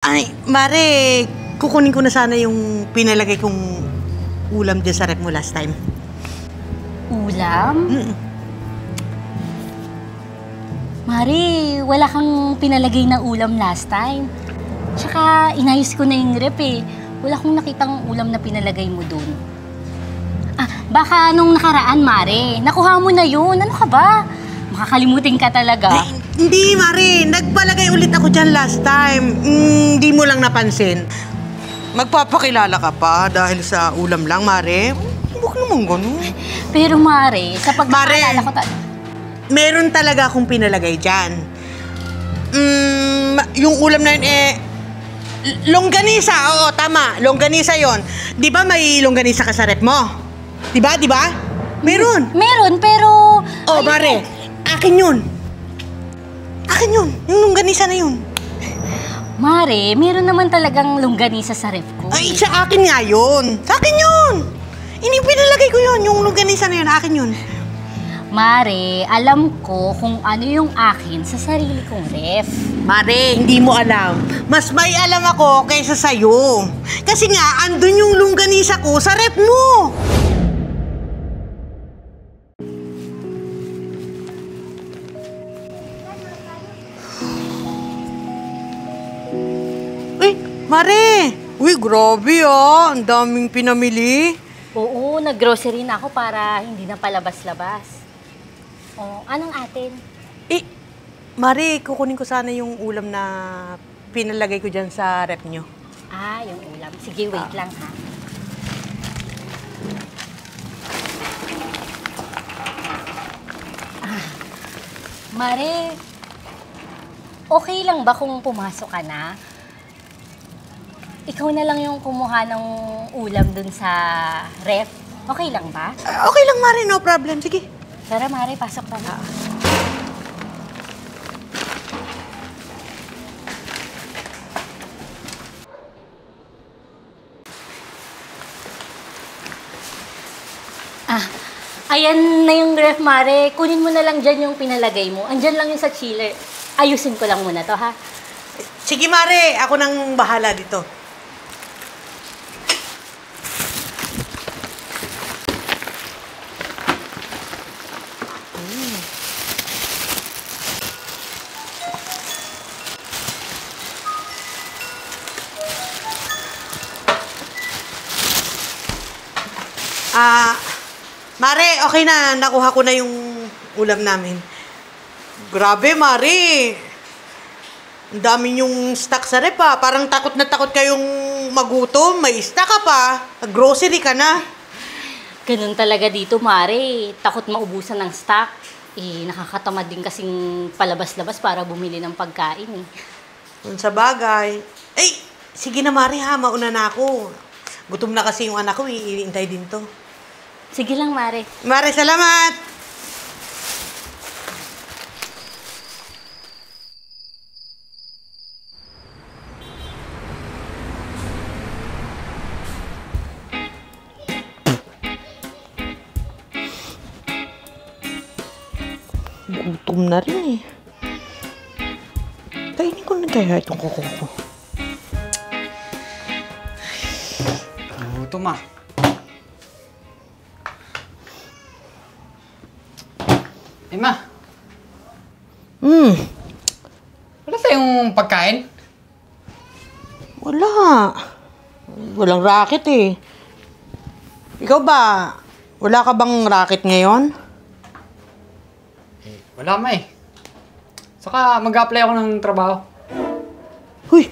Ay, Mare, kukunin ko na sana yung pinalagay kong ulam dyan sa rep mo last time. Ulam? Mm. Mari, wala kang pinalagay na ulam last time. Tsaka inayos ko na yung rep eh. Wala akong nakitang ulam na pinalagay mo dun. Baka nung nakaraan, Mare. Nakuha mo na yun. Ano ka ba? Makakalimutin ka talaga. Ay, hindi, Mare. Nagpalagay ulit ako dyan last time. Hindi mo lang napansin. Magpapakilala ka pa dahil sa ulam lang, Mare. Huwag naman ganun. Pero Mare, sa pagkakaalala ko meron talaga akong pinalagay dyan. Yung ulam na yun longganisa. Oo, tama. Longganisa yon. Di ba may longganisa ka sa rep mo? Di ba? Di ba? Meron. Meron, pero... Oh, Mare. Akin yun. Akin yun. Yung longganisa na yun. Mare, meron naman talagang longganisa sa ref ko. Ay, sa akin nga yun. Sa akin yun. Hindi pinalagay ko yun. Yung longganisa na yun, akin yun. Mare, alam ko kung ano yung akin sa sarili kong ref. Mare, hindi mo alam. Mas may alam ako kaysa sa'yo. Kasi nga, andun yung longganisa ko sa rep mo. Uy, Mare! Uy, grabe ah. Ang daming pinamili. Oo, nag-grocery na ako para hindi na palabas-labas. Oh, anong atin? Mare, kukunin ko sana yung ulam na pinalagay ko dyan sa rep nyo. Yung ulam. Sige, wait lang ha. Mare, okay lang ba kung pumasok ka na? Ikaw na lang yung kumuha ng ulam dun sa ref. Okay lang ba? Okay lang, Mare. No problem. Sige. Tara, Mare, pasok ka na. Ayan na yung ref, Mare. Kunin mo na lang dyan yung pinalagay mo. Andyan lang yung sa chiller. Ayusin ko lang muna to, ha? Sige, Mare. Ako nang bahala dito. Mare, okay na. Nakuha ko na yung ulam namin. Grabe, Mare. Ang dami yung stock sa rep, ha. Parang takot na takot kayong magutom. May stock ka pa. Grocery ka na. Ganun talaga dito, Mare. Takot maubusan ng stock. Nakakatamad din kasing palabas-labas para bumili ng pagkain, eh. Kung sa bagay. Ay, sige na, Mare, ha. Mauna na ako. Gutom na kasi yung anak ko, iintay din to. Sige lang, Mare. Mare, salamat! Gutom na rin eh. Kainin ko na kaya itong kuko ko. Gutom ah. Ma. Wala tayong pagkain? Wala. Walang racket eh. Ikaw ba? Wala ka bang racket ngayon? Wala ma eh. Saka mag-apply ako ng trabaho. Huy!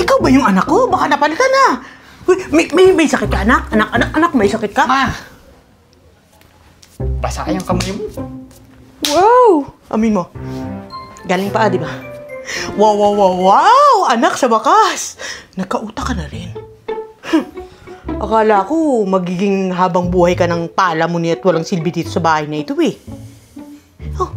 Ikaw ba yung anak ko? Baka napalitan na. Uy, may sakit ka, anak? Anak, may sakit ka? Ma! Basa yung kamay mo. Wow! Amin mo. Galing pa, di ba? Wow! Anak, sa wakas! Nagkauta ka na rin. Akala ko magiging habang buhay ka ng pala mo niya at walang silbi dito sa bahay na ito eh. Oh,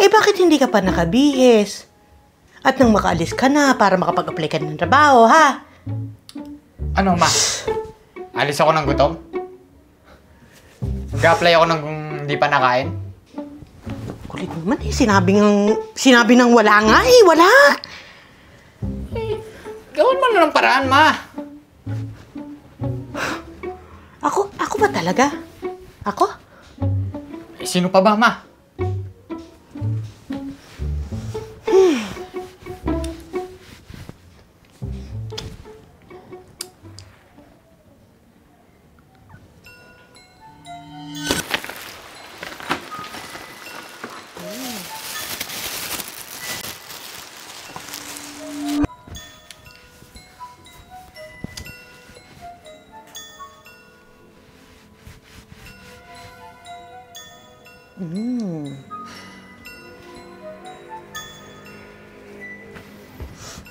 bakit hindi ka pa nakabihis? At nang makaalis ka na para makapag-apply ka ng trabaho, ha? Ano, ma? Alis ako ng gutom? Mag-apply ako ng hindi pa nakain? Kulit naman eh. Sinabi ng wala nga eh. Wala. Gawin mo na ng paraan, ma. Ako ba talaga? Ako? Eh, sino pa ba, ma?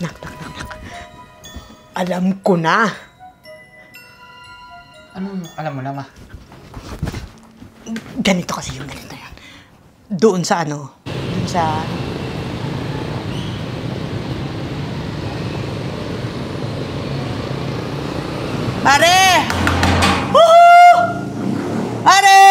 Nak. Alam ko na. Ano alam mo na, ma? Ganito kasi yung ganito yan. Doon sa ano? Doon sa... Pare! Woohoo! Pare!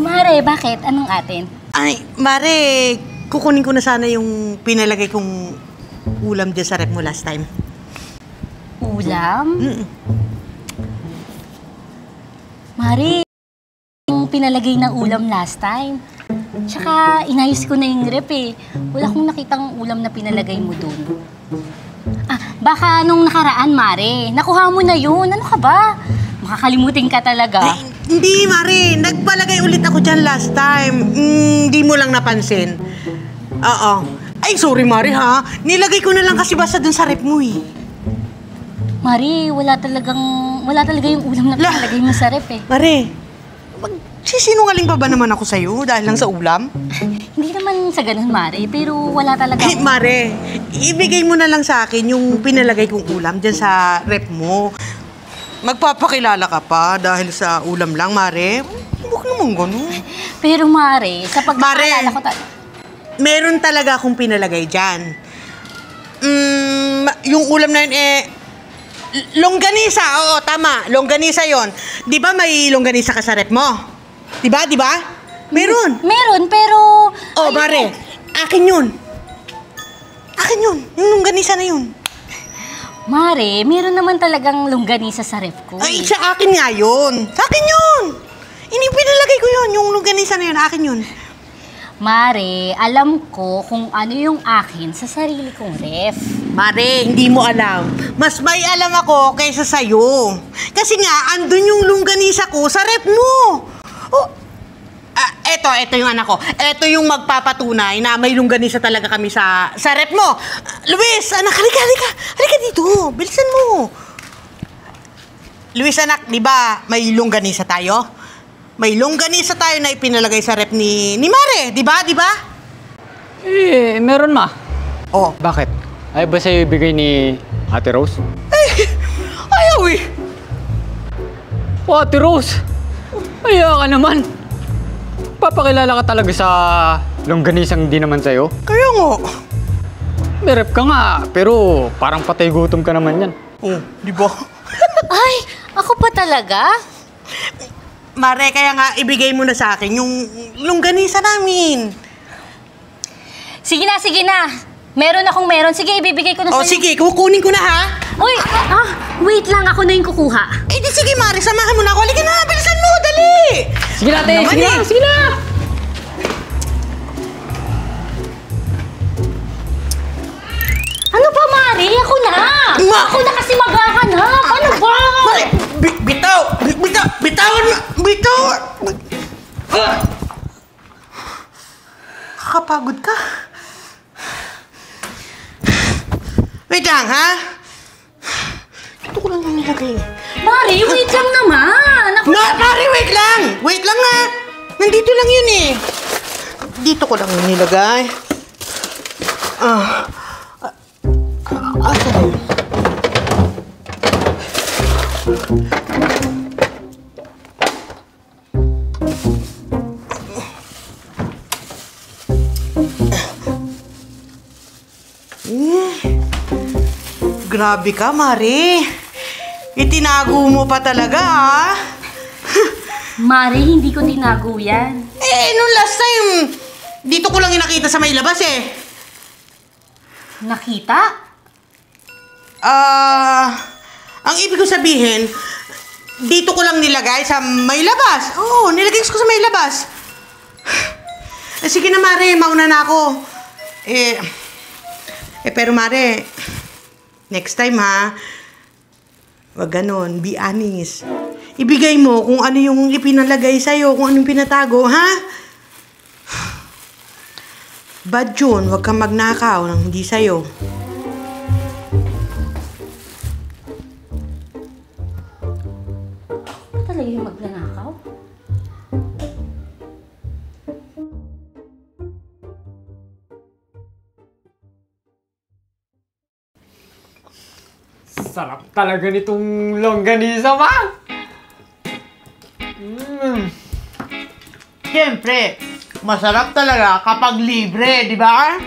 Mare, bakit? Anong atin? Ay, Mare, kukunin ko na sana yung pinalagay kong ulam dyan sa rep mo last time. Ulam? Mm. Mare, yung pinalagay na ulam last time. Tsaka, inayos ko na yung rep eh. Wala akong nakitang ulam na pinalagay mo dun. Baka nung nakaraan, Mare. Nakuha mo na yun. Ano ka ba? Makakalimutin ka talaga. Ay, hindi, Mare. Nagpalagay ulit ako dyan last time. Hindi mo lang napansin. Oo. Ay, sorry, Mare, ha? Nilagay ko na lang kasi basta dun sa rep mo, eh. Mare, wala talaga yung ulam na pinalagay mo sa rep eh. Mare, magsisinungaling pa ba naman ako sa'yo dahil lang sa ulam? Hindi naman sa ganun, Mare, pero wala talaga. Eh, Mare, ibigay mo na lang sa akin yung pinalagay kong ulam dyan sa rep mo. Magpapakilala ka pa dahil sa ulam lang, Mare. Huwag naman ganun. Pero Mare, sa pagkakaalala ko meron talaga akong pinalagay dyan. Yung ulam na yun, longganisa. Oo, tama. Longganisa yon. Di ba may longganisa ka sa rep mo? Di ba? Meron. Meron, pero... Oh, Mare, akin yun. Akin yun. Yung longganisa na yun. Mare, meron naman talagang longganisa sa ref ko. Ay, sa akin nga yun. Sa akin yun. Hindi pinalagay ko yun. Yung longganisa na yun, akin yun. Mare, alam ko kung ano yung akin sa sarili kong ref. Mare, hindi mo alam. Mas may alam ako kaysa sa'yo. Kasi nga, andun yung longganisa ko sa rep mo. Oh, eto yung anak ko. Eto yung magpapatunay na may longganisa talaga kami sa rep mo. Luis, anak, halika. Halika dito. Bilisan mo. Luis, anak, di ba may longganisa tayo? May longganisa tayo na ipinalagay sa rep ni Mare, di ba? Eh, meron, ma. Oh. Bakit? Ay ba sa'yo ibigay ni Ate Rose? Ayaw eh. Oh, Ate Rose! Ayaw ka naman. Papakilala ka talaga sa longganisang di naman sa'yo. Kaya nga. May rep ka nga, pero parang patay gutom ka naman yan. Oh, di ba? Ay, ako pa talaga? Mare, kaya nga ibigay mo na sa akin yung longganisa namin. Sige na. Meron. Sige, ibibigay ko na O sa'yo. sige, kukunin ko na ha. Uy, wait lang. Ako na yung kukuha. Eh di sige, Mare, samahan mo na ako. Halika na, bilisan mo, dali. Sige na, ate! Naman Sige na! eh. Sige na! Ano ba, Mari? Ako na! Ako na kasi maghahanap! Ano ba? Mare, bitawan mo. Kakapagod ka. Wait lang, ha? Ito ko lang yung nilagay. Mari, wait lang naman! Ako... Mare, wait lang! Wait lang, ha? Nandito lang yun, eh. Dito ko lang yung nilagay. Asa na yun? Grabe ka, Mare. Itinago mo pa talaga, ha? Mare, hindi ko tinago yan. Nung last time, dito ko lang yung nakita sa may labas, eh. Nakita? Ang ibig ko sabihin, dito ko lang nilagay sa may labas. Oo, nilagay ko sa may labas. Sige na, Mare, mauna na ako. Pero Mare, next time, ha? Wag ganon, be honest. Ibigay mo kung ano yung ipinalagay sa'yo, kung anong pinatago, ha? Bad yun, wag kang magnakaw ng hindi sa'yo. Talaga yung magnanakaw? Sarap talaga nitong longganisa, ma! Siyempre, masarap talaga kapag libre, di ba?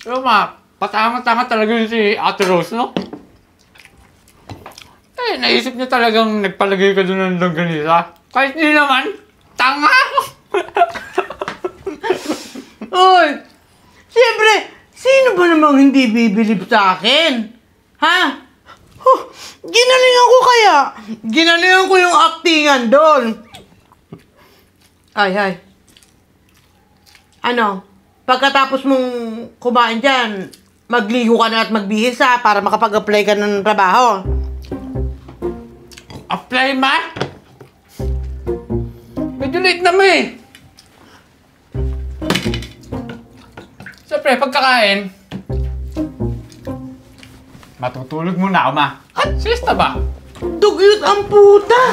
Pero ma, patanga-tanga talaga yun si Ate Rose, no? Naisip niya talagang nagpalagay ka doon ng longganisa. Kahit di naman, tanga! Uy! Siyempre, sino ba namang hindi bibilib sa akin? Ha? Ginalingan ko kaya. Ginalingan ko yung actingan doon. Ay. Ano? Pagkatapos mong kumain dyan, magligo ka na at magbihis ha para makapag-apply ka ng trabaho. Apply, ma? Medyo late naman eh. Siyempre, pagkakain, matutulog muna ako, ma. At siesta ba? Dugyot ang puta!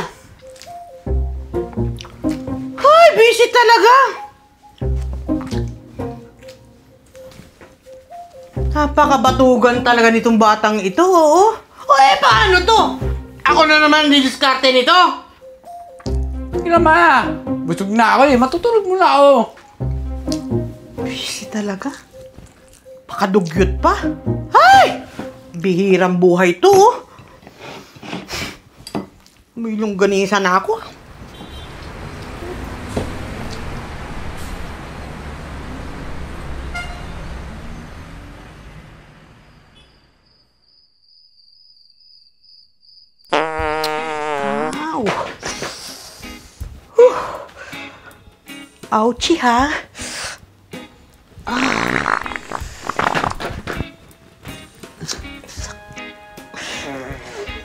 Ay, busy talaga! Napakabatugan talaga nitong batang ito, oo. Paano to? Ako na naman didiskarte nito. Sige na, ma. Busog na ako eh. Matutulog muna ako. Busy talaga. Pakadugyot pa. Ay! Bihirang buhay to, oh. May longganisa na ako. Wow. Ouchie, ha?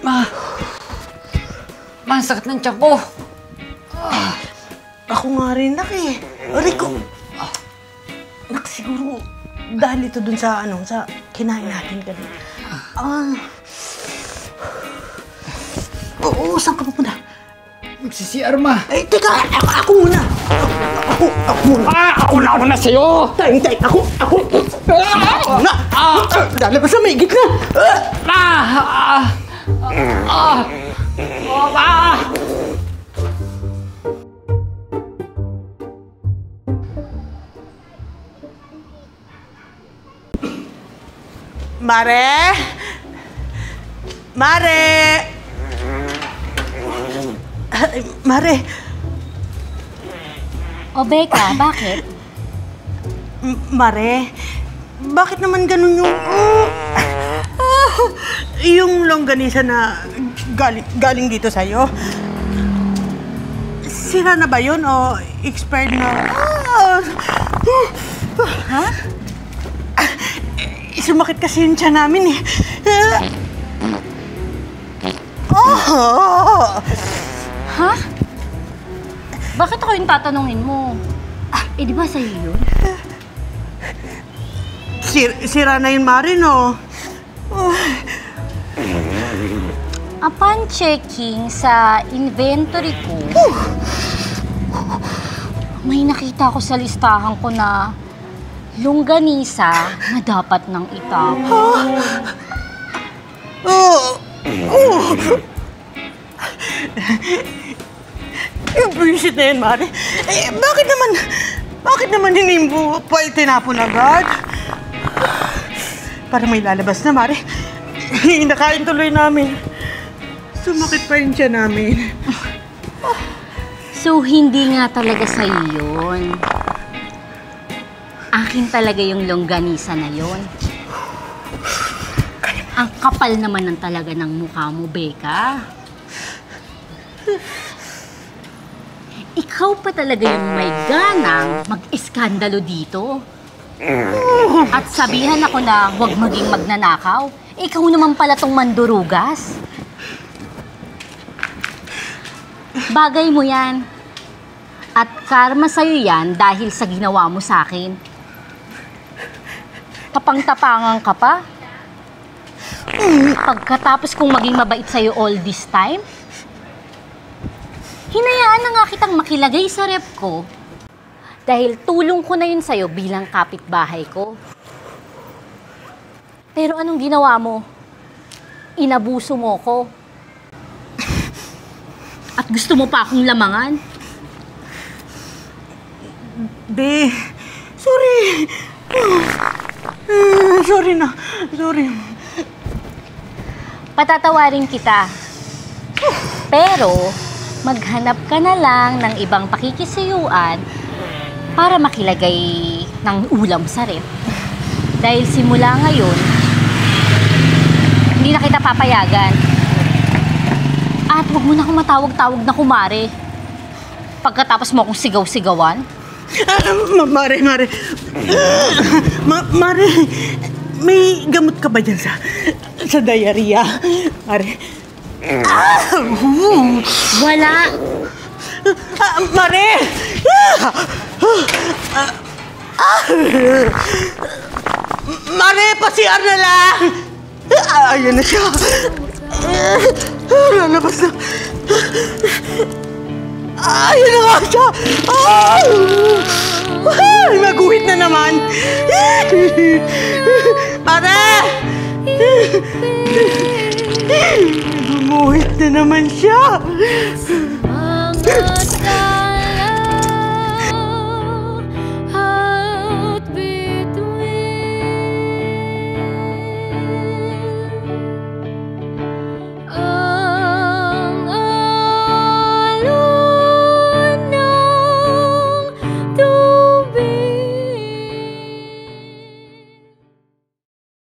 Ma, ang sakit ng tiyan ko. Ako nga rin, nak eh. Aray ko. Nak, siguro dahil ito dun sa, sa kinain natin kanina. Oo, saan ka pupunta? Magsisi-CR, ma. Eh, teka, ako muna. Ako muna. Ako na ako na sa'yo. Tay, ako. Na! Lalabas na may gitna. Mare! Mare! O, Becca, bakit? Mare, bakit naman ganun yung longganisa na galing dito sa'yo? Sira na ba yun o expired na? Ha? Sumakit kasi yung tiyan namin eh. Ha? Bakit ako yung tatanungin mo? Eh, di ba sa'yo yun? Sira na yun, Mare, no? Upon checking sa inventory ko, may nakita ko sa listahan ko na longganisa na dapat nang itapon. Yung bullshit na yun, Mare. Bakit naman Bakit naman hindi mo pa itinapon agad? Parang may lalabas na, Mare. Nakain tuloy namin. Sumakit pa rin siya namin. So, hindi nga talaga sa'yo yun. Akin talaga yung longganisa na yun. Ang kapal naman ng talaga ng mukha mo, Becca. Ikaw pa talaga yung may ganang mag-iskandalo dito. At sabihan ako na huwag maging magnanakaw. Ikaw naman pala tong mandurugas. Bagay mo yan. At karma sa'yo yan dahil sa ginawa mo sa akin. Tapang-tapangan ka pa. Pagkatapos kong maging mabait sa'yo all this time, hinayaan na nga kitang makilagay sa rep ko dahil tulong ko na yun sa'yo bilang kapitbahay ko. Pero anong ginawa mo? Inabuso mo ko. At gusto mo pa akong lamangan? Be, sorry. Sorry na. Sorry. Patatawarin kita. Pero, maghanap ka na lang ng ibang pakikisuyuan para makilagay ng ulam sa rep. Dahil simula ngayon, hindi na kita papayagan. At huwag mo na akong matawag-tawag na kumare. Pagkatapos mo akong sigaw-sigawan. Mare. Mare, may gamot ka ba dyan sa diarrhea? Mare. Wala. Mare! Mare, pa-CR na lang! Ayan na siya. Lalabas na. Ayan na nga siya. Naguhit na naman. Mare! Gumuhit na naman siya.